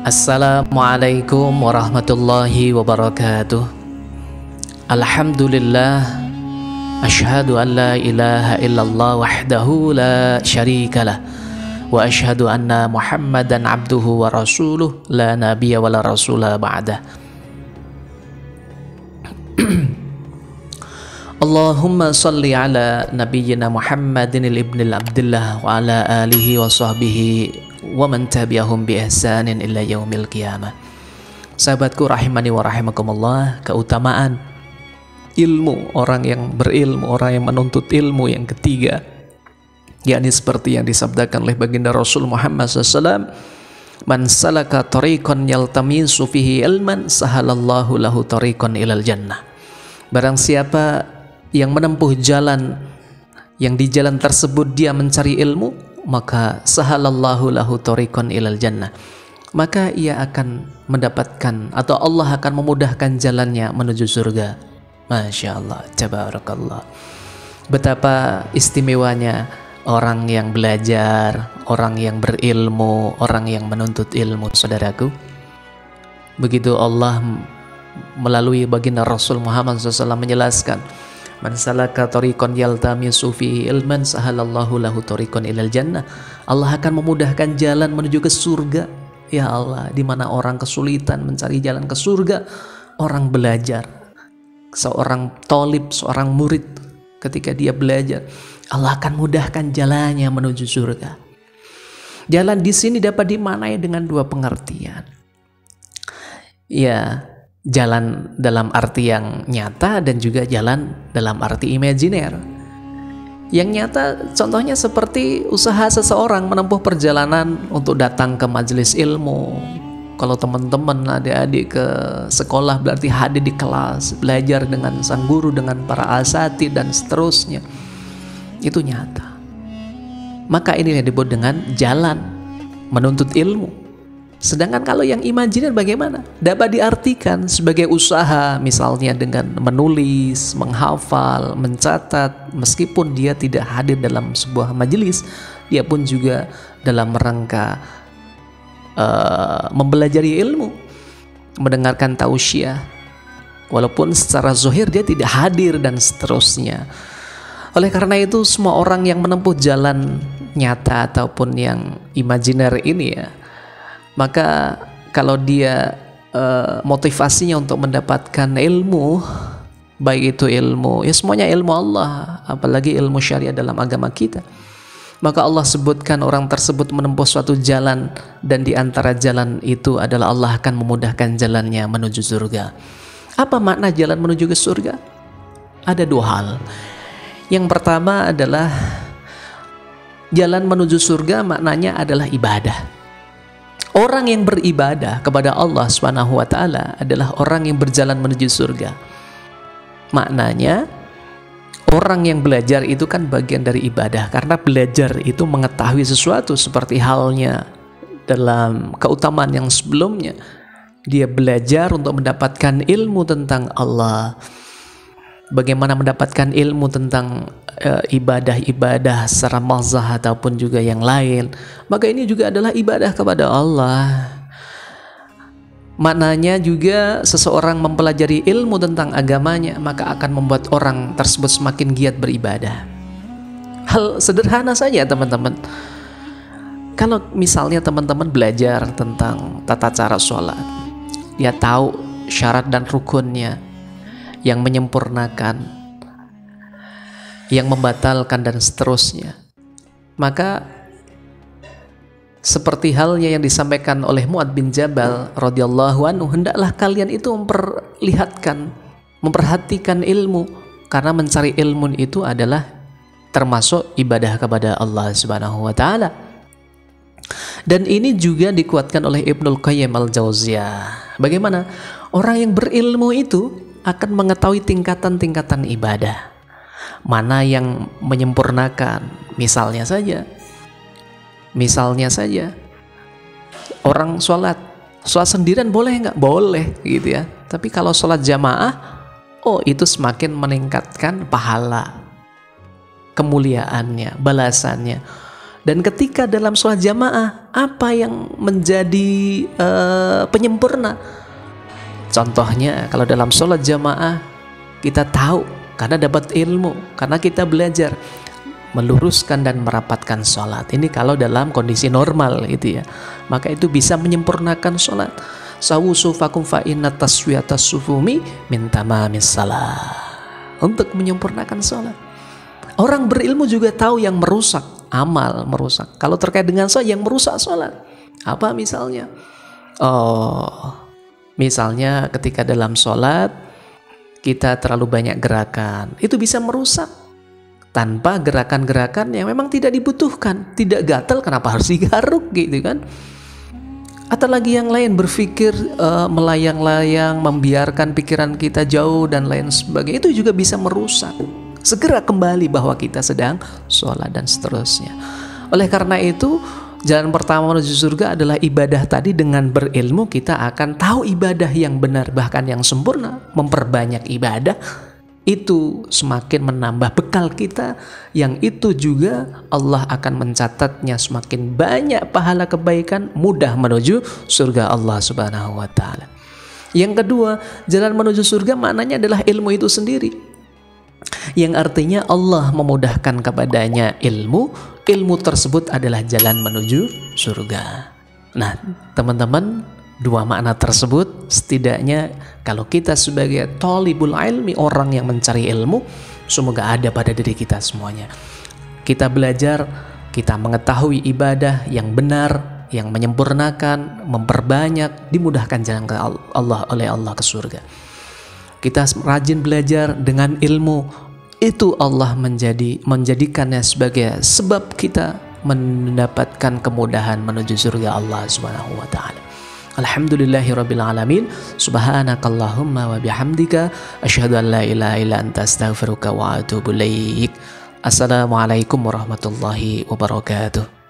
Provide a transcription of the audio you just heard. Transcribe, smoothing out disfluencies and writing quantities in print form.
Assalamualaikum warahmatullahi wabarakatuh. Alhamdulillah, asyhadu an la ilaha illallah wahdahu la syarikalah, wa asyhadu anna Muhammadan abduhu wa rasuluh la nabiyya wa la rasula ba'dah. Allahumma salli ala nabiyyina Muhammadin ibn Abdullah wa ala alihi wa sahbihi wa man tabi'ahum bi ihsanin illa yaumil qiyamah. Sahabatku rahimani wa rahimakumullah, keutamaan ilmu, orang yang berilmu, orang yang menuntut ilmu yang ketiga, yakni seperti yang disabdakan oleh baginda Rasul Muhammad SAW, man salaka tariqan yaltamisu fihi ilman sahalallahu lahu tariqan ilal jannah. Barang siapa yang menempuh jalan, yang di jalan tersebut dia mencari ilmu, maka sahalallahu lahu tariqan ilal jannah, maka ia akan mendapatkan atau Allah akan memudahkan jalannya menuju surga. Masya Allah, tabarakallah. Betapa istimewanya orang yang belajar, orang yang berilmu, orang yang menuntut ilmu, saudaraku. Begitu Allah melalui baginda Rasul Muhammad SAW menjelaskan, man salaka tariqan yaltamisu fihi ilman sahalallahu lahu tariqan ilal jannah. Allah akan memudahkan jalan menuju ke surga. Ya Allah, di mana orang kesulitan mencari jalan ke surga, orang belajar, seorang thalib, seorang murid, ketika dia belajar, Allah akan mudahkan jalannya menuju surga. Jalan di sini dapat dimaknai dengan dua pengertian. Ya, jalan dalam arti yang nyata dan juga jalan dalam arti imajiner. Yang nyata contohnya seperti usaha seseorang menempuh perjalanan untuk datang ke majelis ilmu. Kalau teman-teman adik-adik ke sekolah berarti hadir di kelas, belajar dengan sang guru, dengan para asatidz dan seterusnya. Itu nyata. Maka ini yang disebut dengan jalan menuntut ilmu. Sedangkan kalau yang imajiner bagaimana? Dapat diartikan sebagai usaha, misalnya dengan menulis, menghafal, mencatat, meskipun dia tidak hadir dalam sebuah majelis, dia pun juga dalam rangka mempelajari ilmu, mendengarkan tausiah, walaupun secara zahir dia tidak hadir dan seterusnya. Oleh karena itu, semua orang yang menempuh jalan nyata ataupun yang imajiner ini ya, maka kalau dia motivasinya untuk mendapatkan ilmu, baik itu ilmu, ya semuanya ilmu Allah, apalagi ilmu syariat dalam agama kita, maka Allah sebutkan orang tersebut menempuh suatu jalan, dan di antara jalan itu adalah Allah akan memudahkan jalannya menuju surga. Apa makna jalan menuju ke surga? Ada dua hal. Yang pertama adalah jalan menuju surga maknanya adalah ibadah. Orang yang beribadah kepada Allah SWT adalah orang yang berjalan menuju surga. Maknanya orang yang belajar itu kan bagian dari ibadah, karena belajar itu mengetahui sesuatu, seperti halnya dalam keutamaan yang sebelumnya. Dia belajar untuk mendapatkan ilmu tentang Allah, bagaimana mendapatkan ilmu tentang ibadah-ibadah secara mazhab ataupun juga yang lain, maka ini juga adalah ibadah kepada Allah. Maknanya juga seseorang mempelajari ilmu tentang agamanya, maka akan membuat orang tersebut semakin giat beribadah. Hal sederhana saja teman-teman, kalau misalnya teman-teman belajar tentang tata cara sholat, dia tahu syarat dan rukunnya, yang menyempurnakan, yang membatalkan dan seterusnya, maka seperti halnya yang disampaikan oleh Mu'adz bin Jabal radhiyallahu anhu, hendaklah kalian itu memperhatikan ilmu, karena mencari ilmu itu adalah termasuk ibadah kepada Allah Subhanahu wa taala. Dan ini juga dikuatkan oleh Ibnul Qayyim al-Jauziyah. Bagaimana orang yang berilmu itu akan mengetahui tingkatan-tingkatan ibadah, mana yang menyempurnakan. Misalnya saja orang sholat sendirian boleh nggak? Boleh gitu ya. Tapi kalau sholat jamaah, itu semakin meningkatkan pahala, kemuliaannya, balasannya. Dan ketika dalam sholat jamaah, apa yang menjadi penyempurna? Contohnya kalau dalam sholat jamaah kita tahu karena dapat ilmu, karena kita belajar meluruskan dan merapatkan sholat. Ini kalau dalam kondisi normal gitu ya, maka itu bisa menyempurnakan sholat. Sawu sufakum fa inna taswiyatas sufumi min tamamis salah. Untuk menyempurnakan sholat. Orang berilmu juga tahu yang merusak amal, merusak. Kalau terkait dengan sholat, yang merusak sholat apa misalnya? Misalnya ketika dalam sholat kita terlalu banyak gerakan, itu bisa merusak. Tanpa gerakan-gerakan yang memang tidak dibutuhkan, tidak gatal, kenapa harus digaruk gitu kan? Atau lagi yang lain, berpikir melayang-layang, membiarkan pikiran kita jauh dan lain sebagainya, itu juga bisa merusak. Segera kembali bahwa kita sedang sholat dan seterusnya. Oleh karena itu, jalan pertama menuju surga adalah ibadah tadi. Dengan berilmu kita akan tahu ibadah yang benar, bahkan yang sempurna. Memperbanyak ibadah itu semakin menambah bekal kita, yang itu juga Allah akan mencatatnya semakin banyak pahala kebaikan, mudah menuju surga Allah Subhanahu wa taala. Yang kedua, jalan menuju surga maknanya adalah ilmu itu sendiri, yang artinya Allah memudahkan kepadanya ilmu tersebut adalah jalan menuju surga. Nah, teman-teman, dua makna tersebut setidaknya kalau kita sebagai thalibul ilmi, orang yang mencari ilmu, semoga ada pada diri kita semuanya. Kita belajar, kita mengetahui ibadah yang benar, yang menyempurnakan, memperbanyak, dimudahkan jalan ke Allah oleh Allah ke surga. Kita rajin belajar dengan ilmu, itu Allah menjadikannya sebagai sebab kita mendapatkan kemudahan menuju surga Allah Subhanahu wa taala. Alhamdulillahirabbil alamin. Subhanakallahumma wa bihamdika asyhadu an la ilaha illa anta astaghfiruka wa atubu ilaik. Assalamualaikum warahmatullahi wabarakatuh.